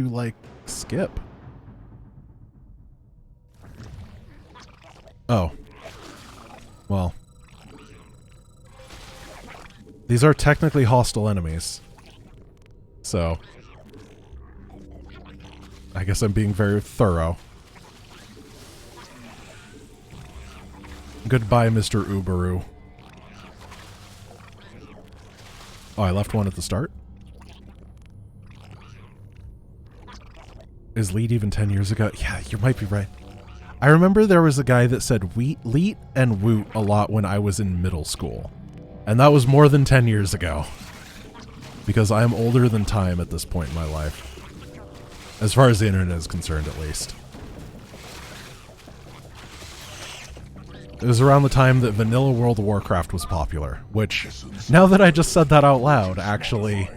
to, like, skip? Oh. Well. These are technically hostile enemies. So. I guess I'm being very thorough. Goodbye, Mr. Ubaru. Oh, I left one at the start? Is leet even 10 years ago? Yeah, you might be right. I remember there was a guy that said leet and woot a lot when I was in middle school. And that was more than 10 years ago. Because I am older than time at this point in my life. As far as the internet is concerned, at least. It was around the time that vanilla World of Warcraft was popular, which, now that I just said that out loud, actually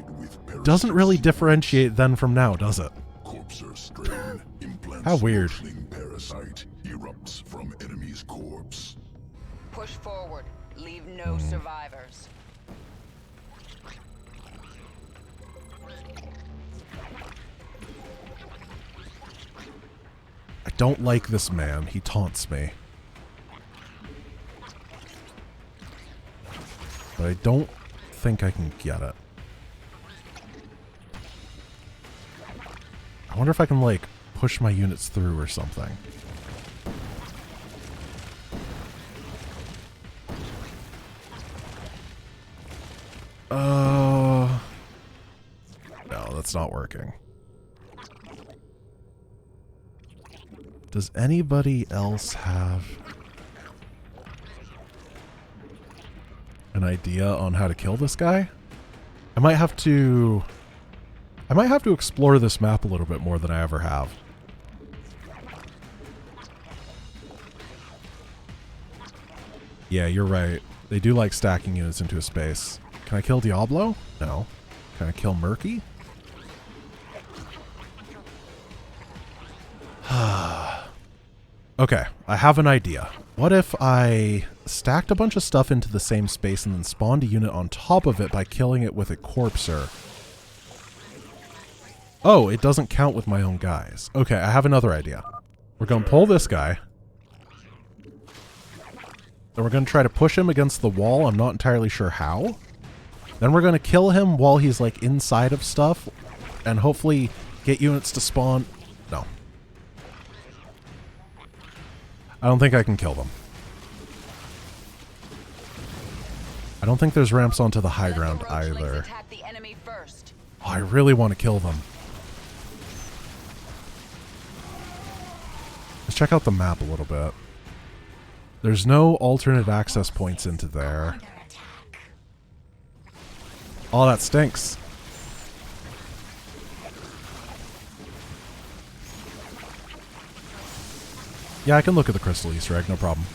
doesn't really differentiate then from now, does it? How weird. Parasite erupts from enemy's corpse. Push forward. Leave no survivors. I don't like this man. He taunts me. But I don't think I can get it. I wonder if I can, like, push my units through or something. No, that's not working. Does anybody else have an idea on how to kill this guy? I might have to explore this map a little bit more than I ever have. Yeah, you're right. They do like stacking units into a space. Can I kill Diablo? No. Can I kill Murky? Okay, I have an idea. What if I stacked a bunch of stuff into the same space and then spawned a unit on top of it by killing it with a corpser? Oh, it doesn't count with my own guys. Okay, I have another idea. We're going to pull this guy. Then we're going to try to push him against the wall. I'm not entirely sure how. Then we're going to kill him while he's like inside of stuff and hopefully get units to spawn. No. I don't think I can kill them. I don't think there's ramps onto the high ground either. Oh, I really want to kill them. Let's check out the map a little bit. There's no alternate access points into there. Oh, that stinks. Yeah, I can look at the crystal Easter egg, no problem.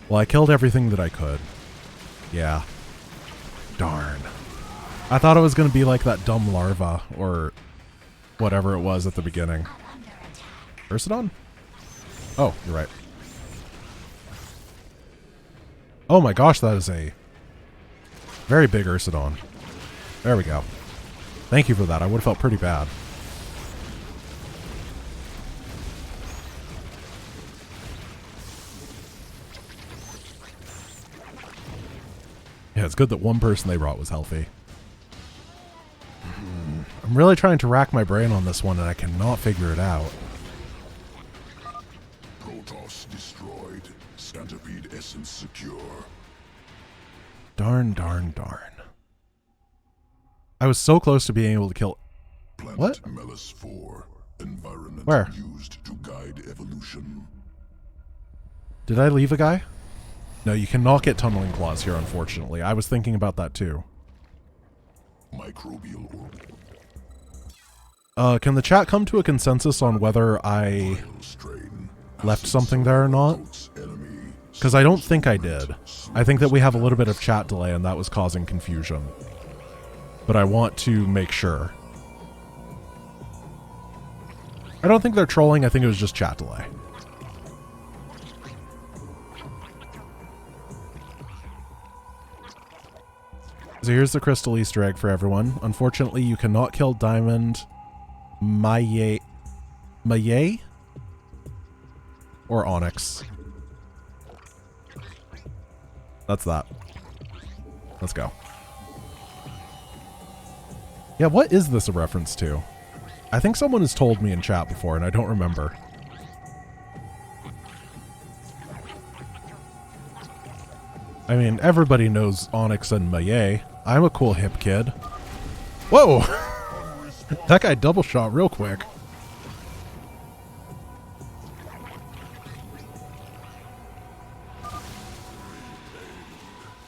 Well, I killed everything that I could. Yeah. Darn. I thought it was going to be like that dumb larva, or whatever it was at the beginning. Ursidon? Oh, you're right. Oh my gosh, that is a very big Ursidon. There we go. Thank you for that. I would have felt pretty bad. Yeah, it's good that one person they brought was healthy. I'm really trying to rack my brain on this one and I cannot figure it out. Protoss destroyed. Scantipede essence secure. Darn, darn, darn. I was so close to being able to kill... Planet What? Melis 4. Environment Where? used to guide evolution. Did I leave a guy? No, you cannot get tunneling claws here, unfortunately. I was thinking about that too. Microbial orb. Can the chat come to a consensus on whether I left something there or not? Because I don't think I did. I think that we have a little bit of chat delay and that was causing confusion. But I want to make sure. I don't think they're trolling, I think it was just chat delay. So here's the crystal Easter egg for everyone. Unfortunately, you cannot kill Diamond Maye or Onyx. That's that. Let's go. Yeah, what is this a reference to? I think someone has told me in chat before and I don't remember. I mean, everybody knows Onyx and Maye. I'm a cool hip kid. Whoa! That guy double shot real quick.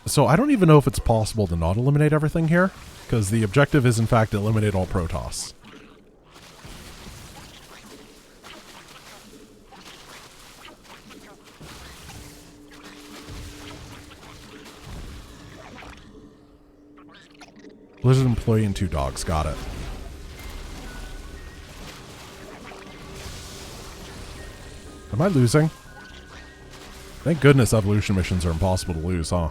So I don't even know if it's possible to not eliminate everything here, because the objective is in fact eliminate all Protoss. Blizzard employee and 2 dogs, got it. Am I losing? Thank goodness evolution missions are impossible to lose, huh?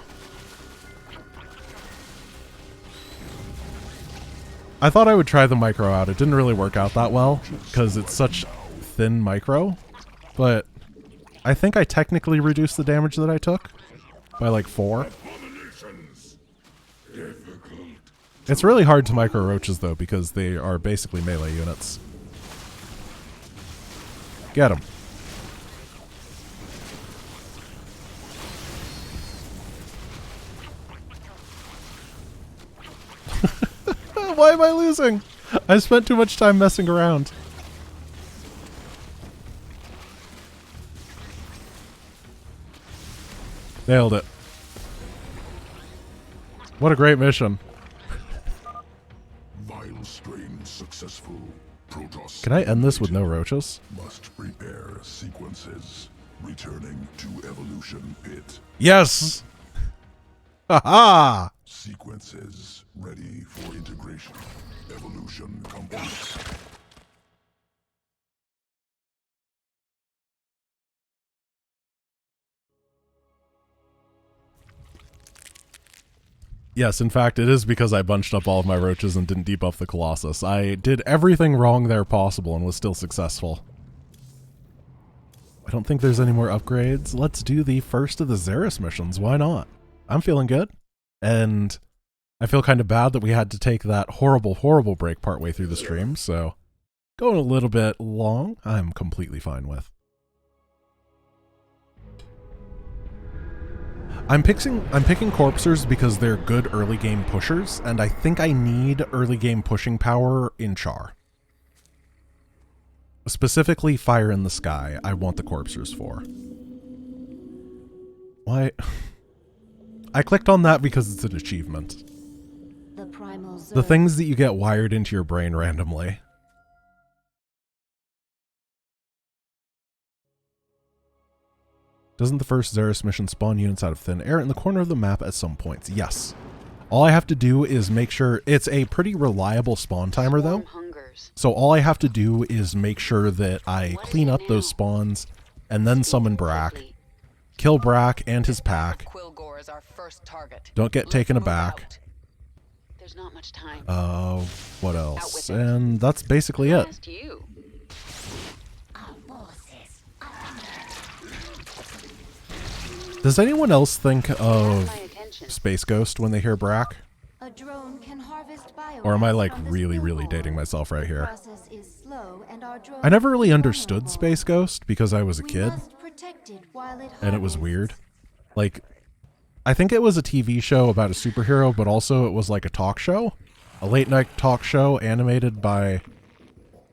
I thought I would try the micro out. It didn't really work out that well, because it's such thin micro, but I think I technically reduced the damage that I took by like 4. It's really hard to micro roaches though, because they are basically melee units. Get them. Why am I losing? I spent too much time messing around. Nailed it. What a great mission. Vile strain successful. Protoss. Can I end this with no roaches? Must prepare sequences. Returning to evolution pit. Yes! Haha! Sequences ready for integration. Evolution complete. Yes, in fact, it is because I bunched up all of my roaches and didn't debuff the Colossus. I did everything wrong there possible and was still successful. I don't think there's any more upgrades. Let's do the first of the Xeris missions. Why not? I'm feeling good. And I feel kind of bad that we had to take that horrible, horrible break partway through the stream, so going a little bit long, I'm completely fine with. I'm picking Corpsers because they're good early game pushers, and I think I need early game pushing power in Char. Specifically Fire in the Sky, I want the Corpsers for. Why? I clicked on that because it's an achievement. The things that you get wired into your brain randomly. Doesn't the first Xeris mission spawn units out of thin air in the corner of the map at some points? Yes. All I have to do is make sure... It's a pretty reliable spawn timer, though. So all I have to do is make sure that I clean up those spawns and then summon Brack. Kill Brack and his pack. Don't get taken aback. There's not much time. What else? And that's basically it. Does anyone else think of Space Ghost when they hear Brack? Or am I like really, really dating myself right here? I never really understood Space Ghost because I was a kid. And it was weird. Like, I think it was a TV show about a superhero, but also it was like a talk show. A late night talk show animated by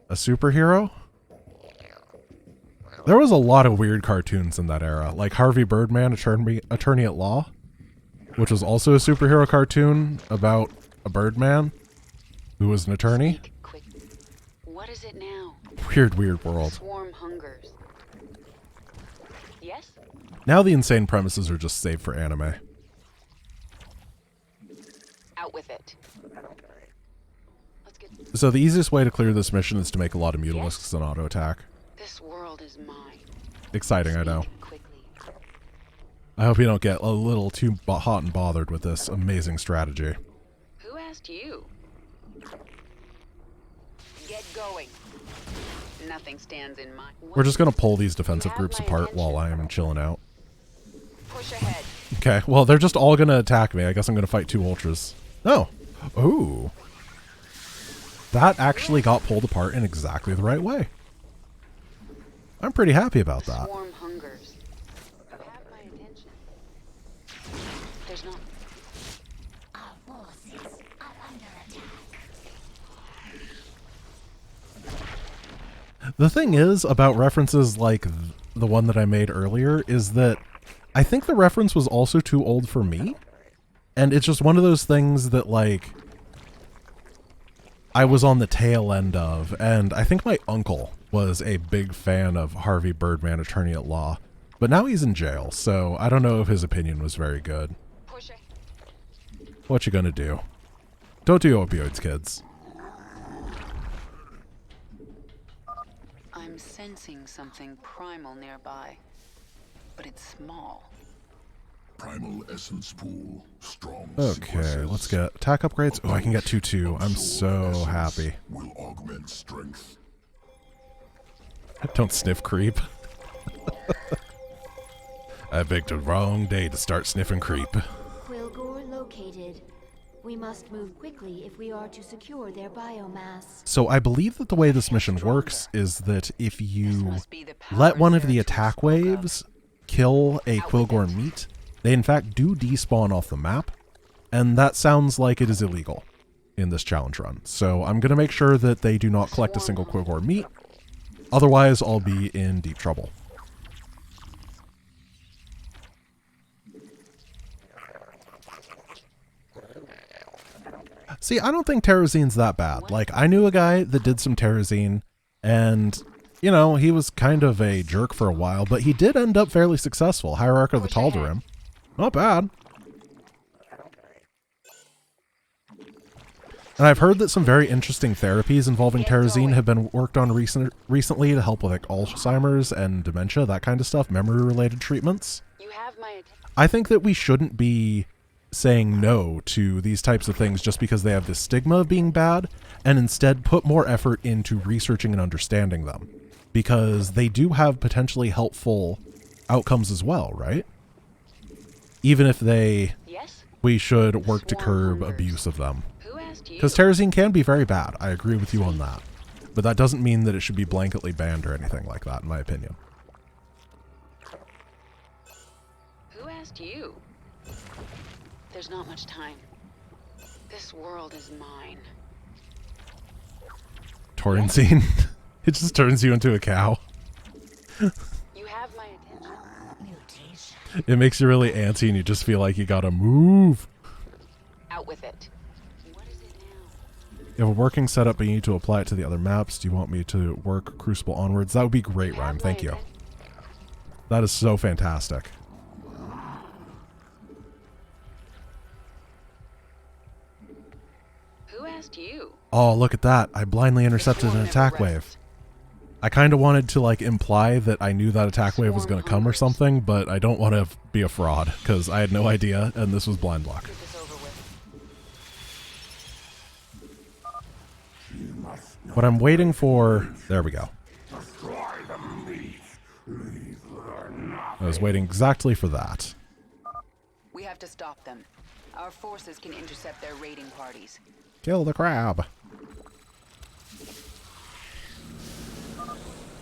a superhero. There was a lot of weird cartoons in that era, like Harvey Birdman, Attorney at Law, which was also a superhero cartoon about a Birdman who was an attorney. What is it now? Weird, weird world. Swarm hungers. Yes? Now the insane premises are just saved for anime. Out with it. Let's get... So the easiest way to clear this mission is to make a lot of Mutalisks and auto attack. This world is mine. Exciting, I know. I hope you don't get a little too hot and bothered with this amazing strategy. asked you? Get going. Nothing stands in my way. We're just gonna pull these defensive groups apart while I'm chilling out. Push ahead. Okay, well, they're just all gonna attack me. I guess I'm gonna fight 2 ultras. Oh. Ooh. That actually got pulled apart in exactly the right way. I'm pretty happy about that. Swarm hungers. You have my attention. There's not. Our forces are under attack. The thing is about references like the one that I made earlier is that I think the reference was also too old for me. And it's just one of those things that, like, I was on the tail end of. And I think my uncle was a big fan of Harvey Birdman, attorney at law. But now he's in jail, so I don't know if his opinion was very good. Push ahead. What you gonna do? Don't do opioids, kids. I'm sensing something primal nearby, but it's small. Primal essence pool. Strong Okay, sequences. let's get attack upgrades. Oh, I can get 2-2. I'm so Essence happy. Will augment strength. Don't sniff creep. I picked a wrong day to start sniffing creep. Quilgore located. We must move quickly if we are to secure their biomass. So I believe that the way this mission works is that if you Must be the power let one of the Zeratul attack spoke of. waves kill a Quilgore meat, they in fact do despawn off the map, and that sounds like it is illegal in this challenge run. So I'm going to make sure that they do not collect a single Quilgore meat, otherwise I'll be in deep trouble. See, I don't think Terrazine's that bad. Like, I knew a guy that did some Terrazine, and, you know, he was kind of a jerk for a while, but he did end up fairly successful. Hierarch of the Tal'Darim. Not bad. And I've heard that some very interesting therapies involving Terrazine have been worked on recently to help with, like, Alzheimer's and dementia, that kind of stuff, memory-related treatments. You have my attention. I think that we shouldn't be saying no to these types of things just because they have this stigma of being bad, and instead put more effort into researching and understanding them, because they do have potentially helpful outcomes as well, right? Even if Yes? we should work to curb abuse of them. Who asked you? Because Terrazine can be very bad, I agree with you on that. But that doesn't mean that it should be blanketly banned or anything like that, in my opinion. Who asked you? There's not much time. This world is mine. Torrenzine. It just turns you into a cow. You have my attention. Mutation. It makes you really antsy and you just feel like you gotta move. Out with it. What is it now? You have a working setup, but you need to apply it to the other maps. Do you want me to work Crucible onwards? That would be great, You Rhyme. have Thank my you. That is so fantastic. Who asked you? Oh, look at that. I blindly intercepted an attack wave. I kind of wanted to, like, imply that I knew that attack wave was going to come or something, but I don't want to be a fraud, because I had no idea, and this was blind luck. Get this over with. What I'm waiting for... There we go. I was waiting exactly for that. We have to stop them. Our forces can intercept their raiding parties. Kill the crab.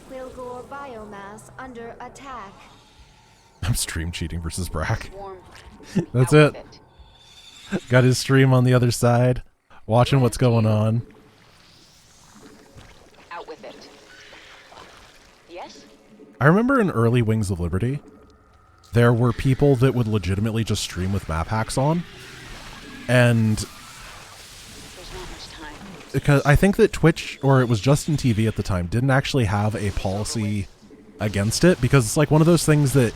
Quilgore biomass under attack. I'm stream cheating versus Brack. Swarm. That's Out it. with it. Got his stream on the other side, watching what's going on. Out with it. Yes? I remember in early Wings of Liberty, there were people that would legitimately just stream with map hacks on. And There's not much time. because I think that Twitch, or it was Justin TV at the time, didn't actually have a policy against it, because it's like one of those things that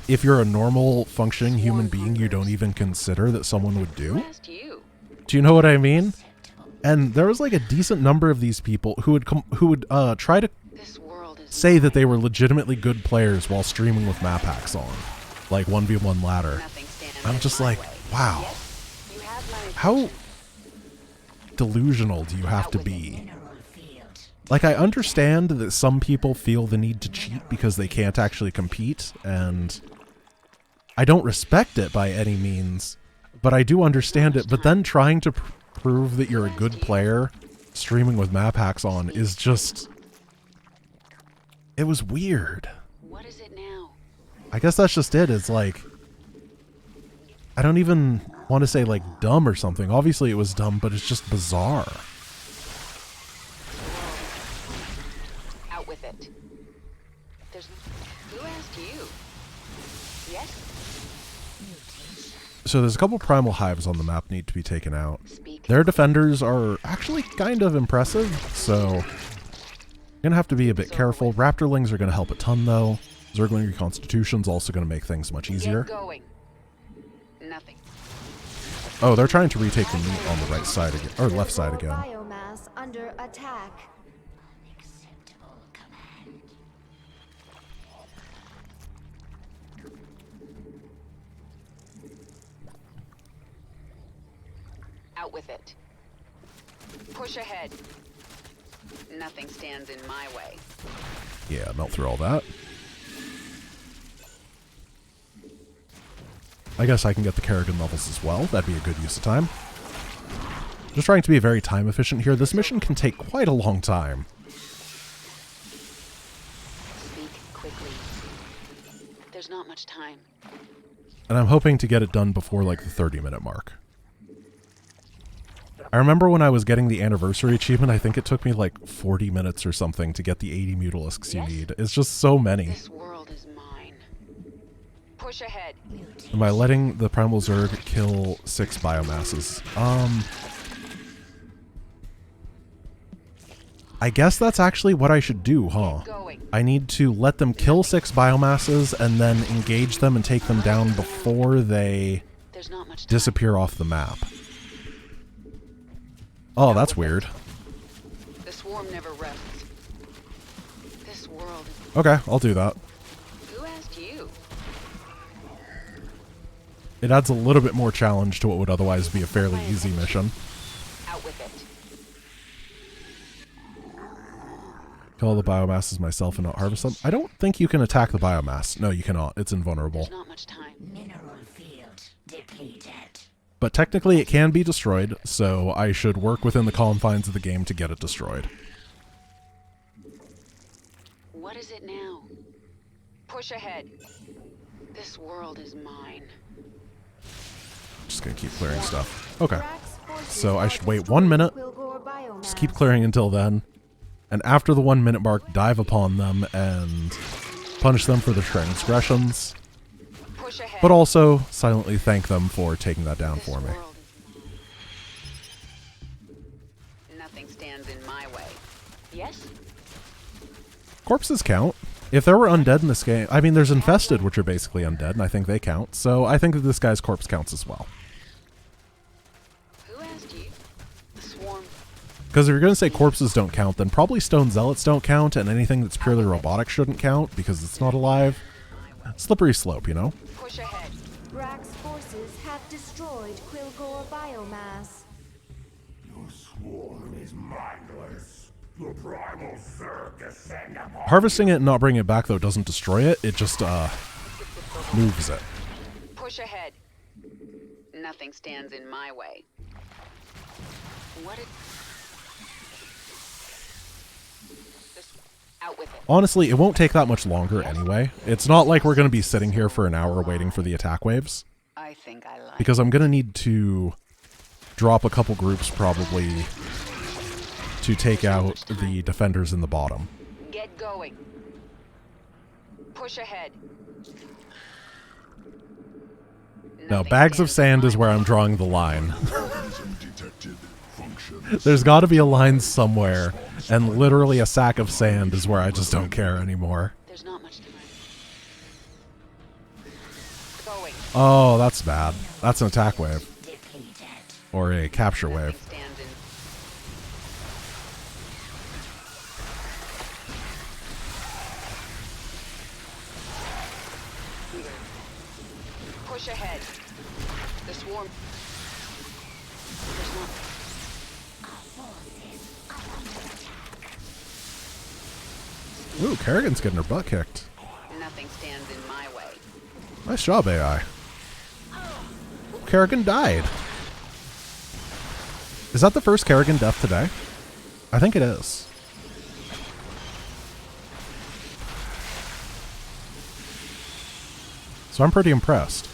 if you're a normal functioning human being, you don't even consider that someone would Who do. asked you? Do you know what I mean? And there was like a decent number of these people who would try to This world is say that they were legitimately good players while streaming with map hacks on, like 1v1 ladder. nothing stands I'm in just my like, way. wow. Yes? You have my How delusional do you have to be? Like, I understand that some people feel the need to cheat because they can't actually compete, and I don't respect it by any means, but I do understand it. But then trying to prove that you're a good player streaming with map hacks on is just... It was weird. What is it now? I guess that's just it. It's like... I don't even want to say, like, dumb or something. Obviously it was dumb, but it's just bizarre. Out with it. There's... Who asked you? Yes? So there's a couple primal hives on the map need to be taken out. Speak. Their defenders are actually kind of impressive, so you're going to have to be a bit careful. Raptorlings are going to help a ton, though. Zergling Reconstitution's also going to make things much easier. Get going. Nothing. Oh, they're trying to retake the meat on the right side again, or left side again. Biomass under attack. Out with it. Push ahead. Nothing stands in my way. Yeah, melt through all that. I guess I can get the Kerrigan levels as well. That'd be a good use of time. Just trying to be very time efficient here. This mission can take quite a long time. Speak quickly. There's not much time. And I'm hoping to get it done before like the 30-minute mark. I remember when I was getting the anniversary achievement, I think it took me like 40 minutes or something to get the 80 mutalisks you need. It's just so many. This world is mine. Push ahead. Am I letting the Primal Zerg kill 6 biomasses? I guess that's actually what I should do, huh? I need to let them kill 6 biomasses and then engage them and take them down before they disappear off the map. Oh, that's weird. The swarm never rests. This world. Okay, I'll do that. Who asked you? It adds a little bit more challenge to what would otherwise be a fairly easy mission. Out with it. Kill all the biomasses myself and not harvest them. I don't think you can attack the biomass. No, you cannot. It's invulnerable. There's not much time. Mineral field depleted. But technically it can be destroyed, so I should work within the confines of the game to get it destroyed. What is it now? Push ahead. This world is mine. Just gonna keep clearing stuff. Okay. So I should wait 1 minute. Just keep clearing until then. And after the 1 minute mark, dive upon them and punish them for their transgressions. Push ahead. But also silently thank them for taking that down This for me. world is- Nothing stands in my way. Yes? Corpses count. If there were undead in this game, I mean, there's infested, which are basically undead, and I think they count. So I think that this guy's corpse counts as well. Who asked you? The swarm. Because if you're going to say corpses don't count, then probably stone zealots don't count, and anything that's purely robotic shouldn't count, because it's not alive. Slippery slope, you know? Push ahead. Brack's forces have destroyed Quilgore biomass. Your swarm is mindless. The primal Zerg descend upon Harvesting it and not bringing it back, though, doesn't destroy it. It just, moves it. Push ahead. Nothing stands in my way. What is... This... Out with it. Honestly, it won't take that much longer anyway. It's not like we're going to be sitting here for an hour waiting for the attack waves. I think I like Because I'm going to need to drop a couple groups, probably, to take out the defenders in the bottom. Get going. Push ahead. Now, Nothing bags of stands sand in is my where way. I'm drawing the line. organism detected. Functions. There's got to be a line somewhere, and literally a sack of sand is where I just don't care anymore. There's not much time. Going. Oh, that's bad. That's an attack wave. Depleted. Or a capture Nothing wave. stands in... Push ahead. The swarm... There's not... Ooh, Kerrigan's getting her butt kicked. Nothing stands in my way. Nice job, AI. Kerrigan died. Is that the first Kerrigan death today? I think it is. So I'm pretty impressed.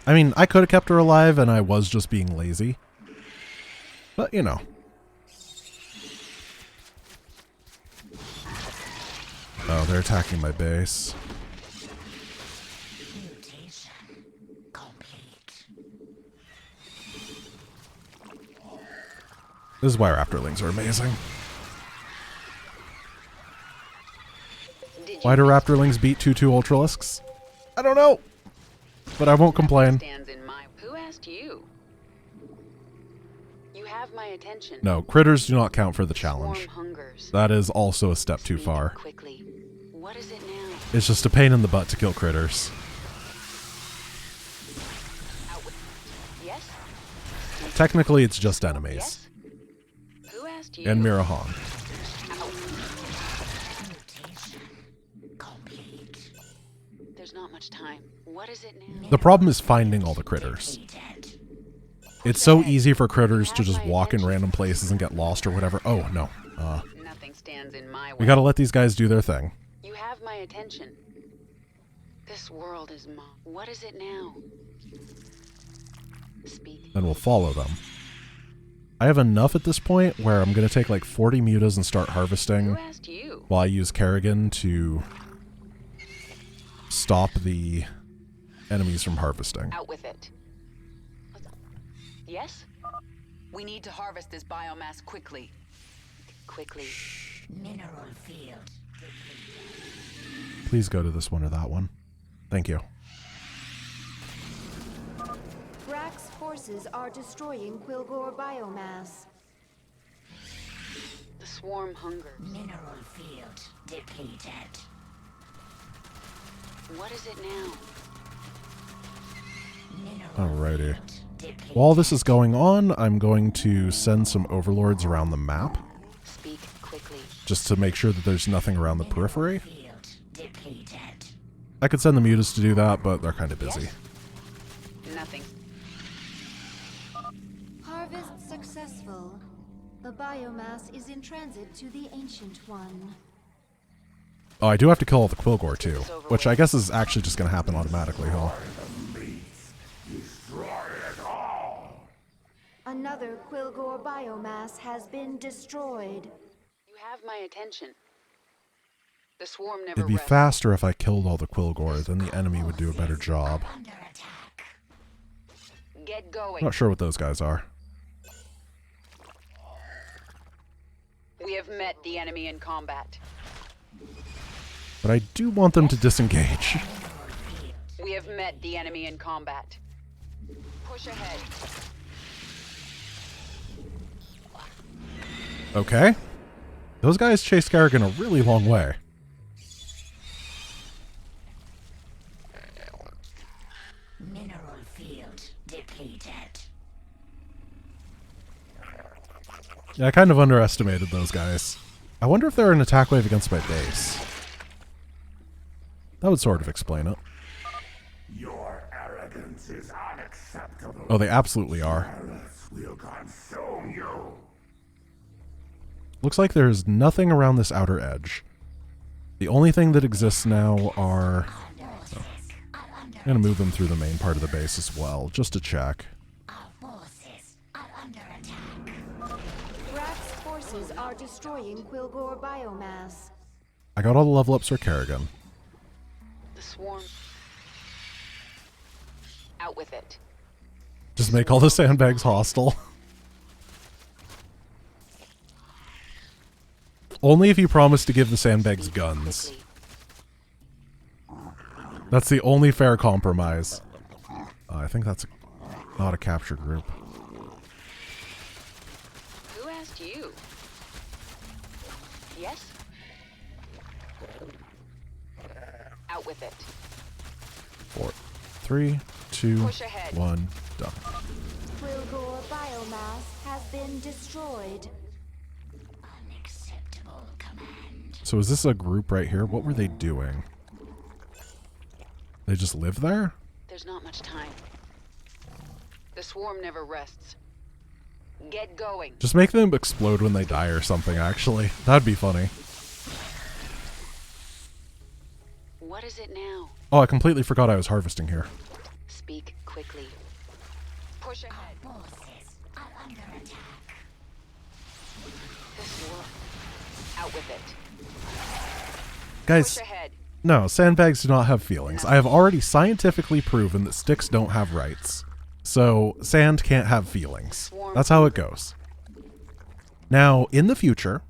I mean, I could have kept her alive and I was just being lazy. But, you know. Oh, they're attacking my base. Mutation complete. This is why Raptorlings are amazing. Why do Raptorlings beat 2-2 Ultralisks? I don't know. But I won't complain. Stands in my... Who asked you? You have my attention. No, critters do not count for the challenge. Swarm hungers. That is also a step too Speak far. quickly. What is it now? It's just a pain in the butt to kill critters. Out with... Yes? Technically, it's just enemies. Yes? Who asked you? And Mirahan. Mutation complete. There's not much time. What is it now? The problem is finding all the critters. Depleted. It's so easy for critters to just walk in random places and get lost or whatever. Oh, no. Nothing stands in my way. We gotta let these guys do their thing. You have my attention. This world is mine. What is it now? Speak. Then we'll follow them. I have enough at this point where I'm gonna take like 40 mutas and start harvesting Who asked you? while I use Kerrigan to stop the enemies from harvesting. Out with it. Yes? We need to harvest this biomass quickly. Quickly. Mineral field. Please go to this one or that one. Thank you. Brack's forces are destroying Quilgore biomass. The swarm hungers. Mineral field depleted. What is it now? Mineral Alrighty. field depleted. While this is going on, I'm going to send some overlords around the map Speak quickly. just to make sure that there's nothing around the periphery. Field depleted. I could send the mutas to do that, but they're kind of busy. Yes? Nothing. Harvest successful. The biomass is in transit to the Ancient One. Oh, I do have to kill all the Quilgore too, which I guess is actually just going to happen automatically, huh? Destroy it all! Another Quilgore biomass has been destroyed. You have my attention. The swarm never It'd be rests. faster if I killed all the Quilgore, then the enemy would do a better job. Under attack. Get going. Not sure what those guys are. We have met the enemy in combat. But I do want them to disengage. We have met the enemy in combat. Push ahead. Okay. Those guys chased Kerrigan a really long way. Mineral field depleted. Yeah, I kind of underestimated those guys. I wonder if they're an attack wave against my base. That would sort of explain it. Your arrogance is unacceptable. Oh, they absolutely are. Else will consume you. Looks like there's nothing around this outer edge. The only thing that exists now are... I'm going to move them through the main part of the base as well, just to check. Our forces are under attack. Brack's forces are destroying Quilgore biomass. I got all the level ups for Kerrigan. The swarm. Out with it. Just make all the sandbags hostile. Only if you promise to give the sandbags guns. Quickly. That's the only fair compromise. I think that's not a captured group. Who asked you? Yes? Out with it. 4, 3, 2, Push ahead. 1, done. Quilgore biomass has been destroyed. Unacceptable command. So is this a group right here? What were they doing? They just live there? There's not much time. The swarm never rests. Get going. Just make them explode when they die or something, actually. That'd be funny. What is it now? Oh, I completely forgot I was harvesting here. Speak quickly. Push ahead. Forces are under attack. This world. Out with it. Guys, Push ahead. no, sandbags do not have feelings. I have already scientifically proven that sticks don't have rights. So, sand can't have feelings. That's how it goes. Now, in the future,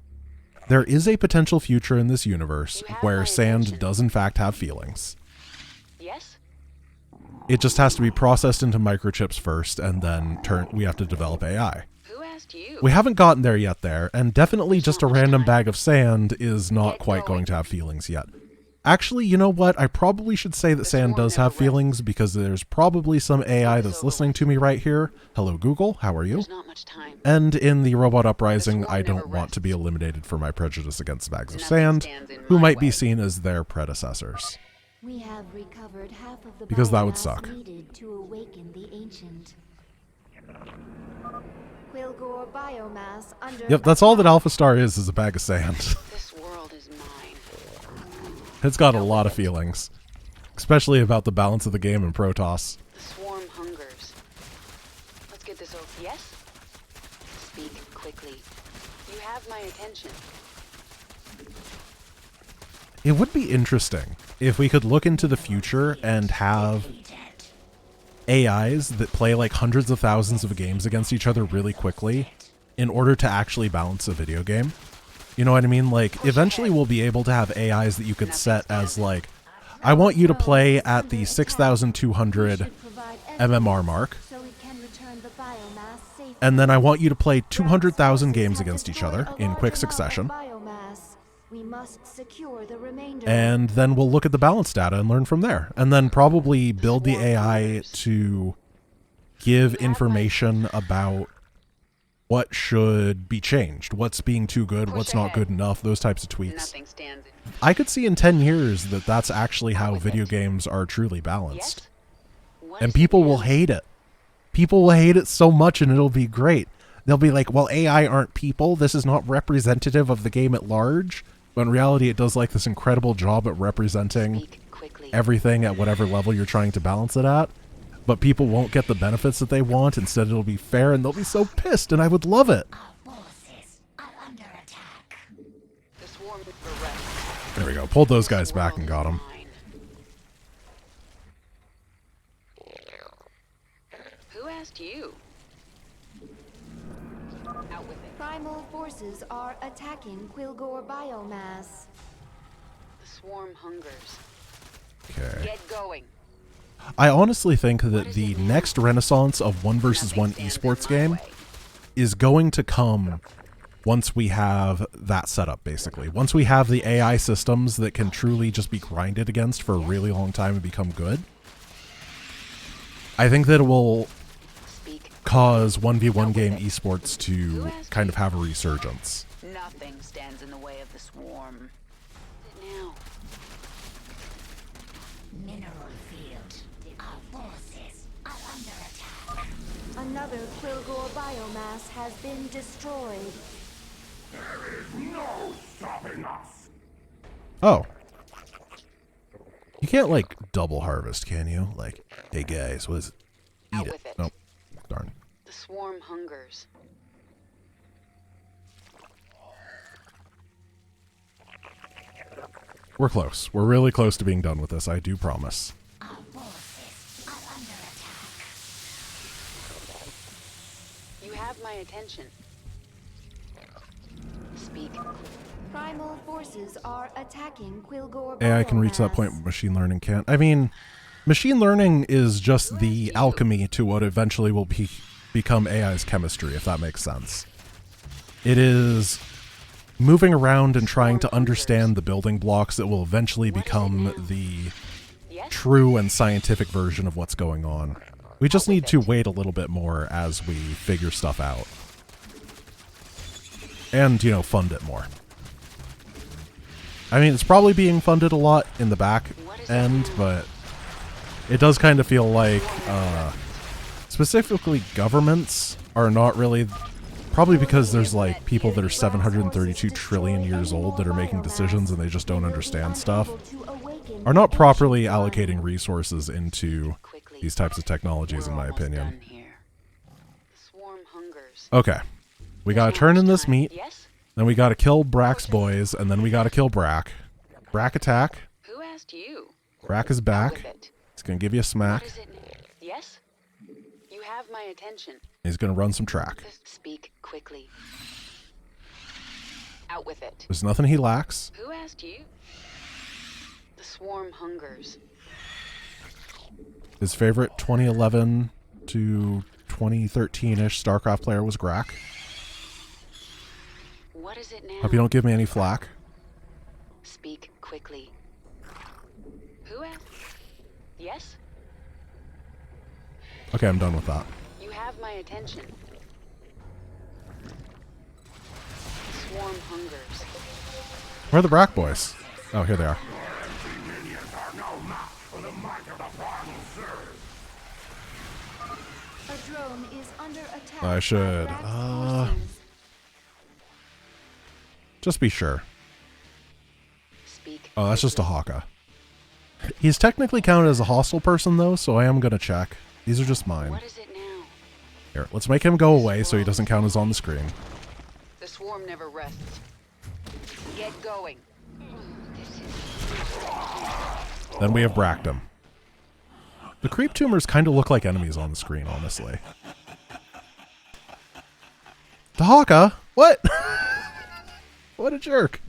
there is a potential future in this universe where sand does in fact have feelings. Yes? It just has to be processed into microchips first, and then we have to develop AI. Who asked you? We haven't gotten there yet there, and definitely just a random bag of sand is not quite going to have feelings yet. Actually, you know what? I probably should say that sand does have feelings because there's probably some AI that's listening to me right here. Hello, Google. How are you? There's not much time. And in the Robot Uprising, I don't want to be eliminated for my prejudice against bags of sand, who might be seen as their predecessors. We have recovered half of the Because that would biomass suck. needed to awaken the ancient. Quilgore biomass under Yep, that's all that Alpha Star is a bag of sand. This world is mine. It's got a lot of feelings, especially about the balance of the game in Protoss. The swarm hungers. Let's get this over. Yes? Speak quickly. You have my attention. It would be interesting if we could look into the future and have AIs that play like hundreds of thousands of games against each other really quickly in order to actually balance a video game. You know what I mean? Like, eventually we'll be able to have AIs that you could set as like, I want you to play at the 6,200 MMR mark, so it can return the biomass safely. and then I want you to play 200,000 games against each other in quick succession. Biomass. We must secure the remainder. And then we'll look at the balance data and learn from there. And then probably build the AI to give information about what should be changed, what's being too good, what's not good enough, those types of tweaks. Nothing stands in. I could see in 10 years that that's actually how video games are truly balanced. Yes? What And is people it will now? hate it. People will hate it so much and it'll be great. They'll be like, well, AI aren't people. This is not representative of the game at large. But in reality, it does like this incredible job at representing Speak quickly. everything at whatever level you're trying to balance it at. But people won't get the benefits that they want. Instead, it'll be fair and they'll be so pissed and I would love it. Our forces are under attack. The swarm never rests. There we go. Pulled those guys back and got them. Who asked you? Out with it. Primal forces are attacking Quilgore biomass. The swarm hungers. Okay. Get going. I honestly think that the next renaissance of 1 versus 1 Nothing stands esports in my game way. is going to come once we have that set up, basically. Once we have the AI systems that can truly just be grinded against for a really long time and become good, I think that it will Speak. cause 1v1 game esports to kind of have a resurgence. Nothing stands in the way of the swarm. Now. Mineral field. Our forces are under attack. Another Quilgore biomass has been destroyed. There is no stopping us. Oh. You can't, like, double harvest, can you? Like, hey guys, what is it? Out Eat it. with it. Nope. Darn. The swarm hungers. We're close. We're really close to being done with this, I do promise. Our forces are under attack. You have my attention. Speak. Primal forces are attacking Quilgore AI can reach that biomass. point, but machine learning can't. I mean, machine learning is just the alchemy to what eventually will become AI's chemistry, if that makes sense. It is moving around and trying to understand the building blocks that will eventually become the Yes? true and scientific version of what's going on. We just need to wait a little bit more as we figure stuff out. And, you know, fund it more. I mean, it's probably being funded a lot in the back end, but it does kind of feel like, specifically governments are not really, probably because there's like people that are 732 trillion years old that are making decisions and they just don't understand stuff, are not properly allocating resources into these types of technologies, in my opinion. Okay. We gotta turn in this meat, then we gotta kill Brack's boys, and then we gotta kill Brack. Brack attack. Who asked you? Brack is back. He's gonna give you a smack. What is it? Yes? You have my attention. He's gonna run some track. Speak quickly. Out with it. There's nothing he lacks. Who asked you? The swarm hungers. His favorite 2011 to 2013-ish StarCraft player was Grack. What is it now? Hope you don't give me any flack. Speak quickly. Who asked? Yes? Okay, I'm done with that. You have my attention. Swarm hungers. Where are the Brack boys? Oh, here they are. Minions are no match for the might of the primal Zerg. A drone is under attack. I should, by Brack's forces. just be sure. Speak. Oh, that's just a Haka. He's technically counted as a hostile person, though, so I am going to check. These are just mine. What is it now? Here, let's make him go away so he doesn't count as on the screen. The swarm never rests. Get going. Then we have Bracked him. The creep tumors kind of look like enemies on the screen, honestly. The Haka? What? What a jerk.